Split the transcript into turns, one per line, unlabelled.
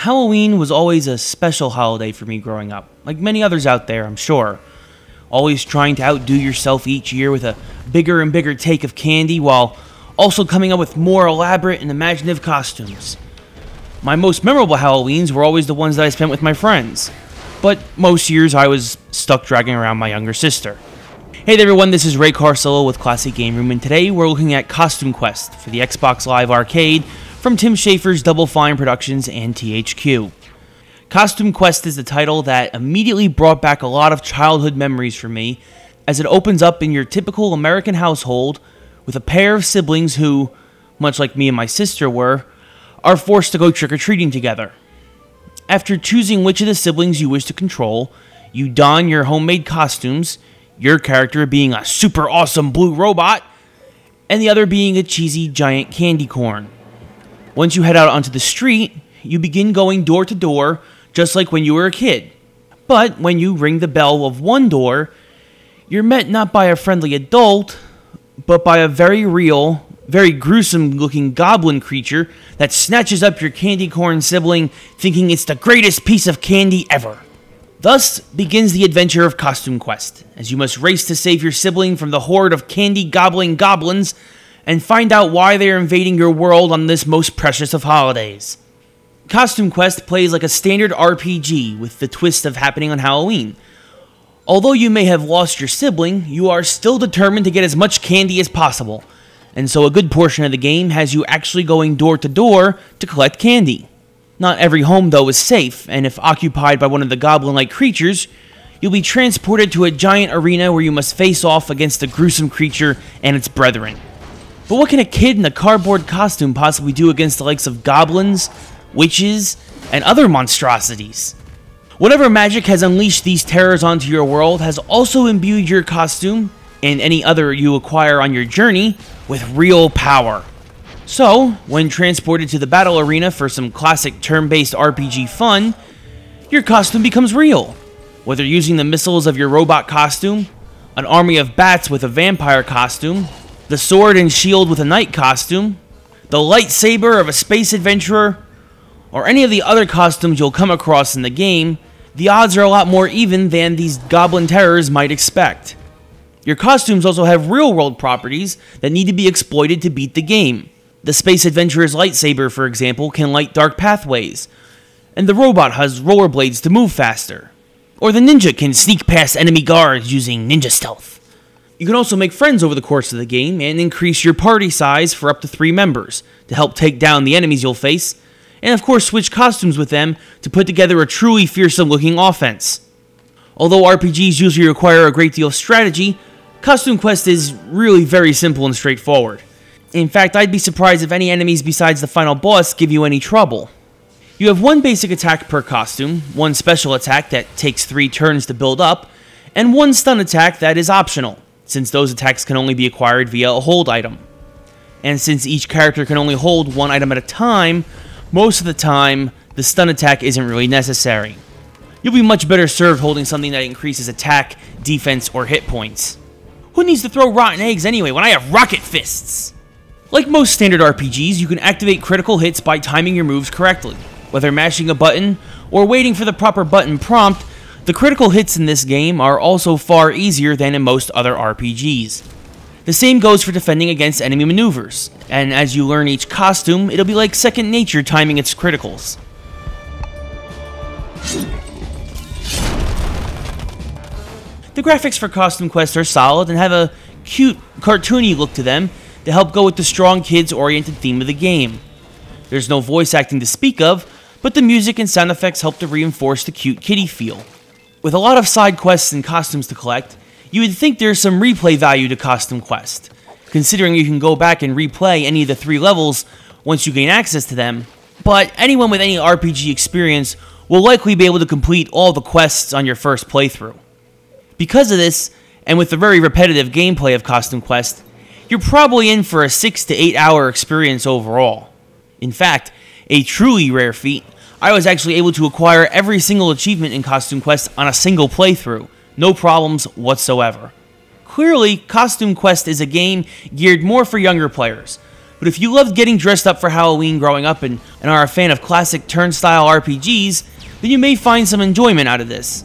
Halloween was always a special holiday for me growing up, like many others out there, I'm sure. Always trying to outdo yourself each year with a bigger and bigger take of candy while also coming up with more elaborate and imaginative costumes. My most memorable Halloweens were always the ones that I spent with my friends, but most years I was stuck dragging around my younger sister. Hey there everyone, this is Ray Carcillo with Classic Game Room, and today we're looking at Costume Quest for the Xbox Live Arcade from Tim Schafer's Double Fine Productions and THQ. Costume Quest is the title that immediately brought back a lot of childhood memories for me, as it opens up in your typical American household with a pair of siblings who, much like me and my sister were, are forced to go trick-or-treating together. After choosing which of the siblings you wish to control, you don your homemade costumes, your character being a super awesome blue robot, and the other being a cheesy giant candy corn. Once you head out onto the street, you begin going door to door, just like when you were a kid. But when you ring the bell of one door, you're met not by a friendly adult, but by a very real, very gruesome-looking goblin creature that snatches up your candy corn sibling, thinking it's the greatest piece of candy ever. Thus begins the adventure of Costume Quest, as you must race to save your sibling from the horde of candy-gobbling goblins and find out why they are invading your world on this most precious of holidays. Costume Quest plays like a standard RPG with the twist of happening on Halloween. Although you may have lost your sibling, you are still determined to get as much candy as possible, and so a good portion of the game has you actually going door to door to collect candy. Not every home, though, is safe, and if occupied by one of the goblin-like creatures, you'll be transported to a giant arena where you must face off against the gruesome creature and its brethren. But what can a kid in a cardboard costume possibly do against the likes of goblins, witches, and other monstrosities? Whatever magic has unleashed these terrors onto your world has also imbued your costume, and any other you acquire on your journey, with real power. So, when transported to the battle arena for some classic turn-based RPG fun, your costume becomes real. Whether using the missiles of your robot costume, an army of bats with a vampire costume, the sword and shield with a knight costume, the lightsaber of a space adventurer, or any of the other costumes you'll come across in the game, the odds are a lot more even than these goblin terrors might expect. Your costumes also have real-world properties that need to be exploited to beat the game. The space adventurer's lightsaber, for example, can light dark pathways, and the robot has rollerblades to move faster. Or the ninja can sneak past enemy guards using ninja stealth. You can also make friends over the course of the game and increase your party size for up to 3 members to help take down the enemies you'll face, and of course switch costumes with them to put together a truly fearsome-looking offense. Although RPGs usually require a great deal of strategy, Costume Quest is really very simple and straightforward. In fact, I'd be surprised if any enemies besides the final boss give you any trouble. You have 1 basic attack per costume, 1 special attack that takes 3 turns to build up, and 1 stun attack that is optional, since those attacks can only be acquired via a hold item. And since each character can only hold 1 item at a time, most of the time, the stun attack isn't really necessary. You'll be much better served holding something that increases attack, defense, or hit points. Who needs to throw rotten eggs anyway when I have rocket fists? Like most standard RPGs, you can activate critical hits by timing your moves correctly. Whether mashing a button or waiting for the proper button prompt, the critical hits in this game are also far easier than in most other RPGs. The same goes for defending against enemy maneuvers, and as you learn each costume, it'll be like second nature timing its criticals. The graphics for Costume Quest are solid and have a cute, cartoony look to them to help go with the strong kids-oriented theme of the game. There's no voice acting to speak of, but the music and sound effects help to reinforce the cute kiddie feel. With a lot of side quests and costumes to collect, you would think there's some replay value to Costume Quest, considering you can go back and replay any of the 3 levels once you gain access to them, but anyone with any RPG experience will likely be able to complete all the quests on your first playthrough. Because of this, and with the very repetitive gameplay of Costume Quest, you're probably in for a 6 to 8 hour experience overall. In fact, a truly rare feat, I was actually able to acquire every single achievement in Costume Quest on a single playthrough, no problems whatsoever. Clearly, Costume Quest is a game geared more for younger players, But if you loved getting dressed up for Halloween growing up and are a fan of classic turnstile RPGs, then you may find some enjoyment out of this.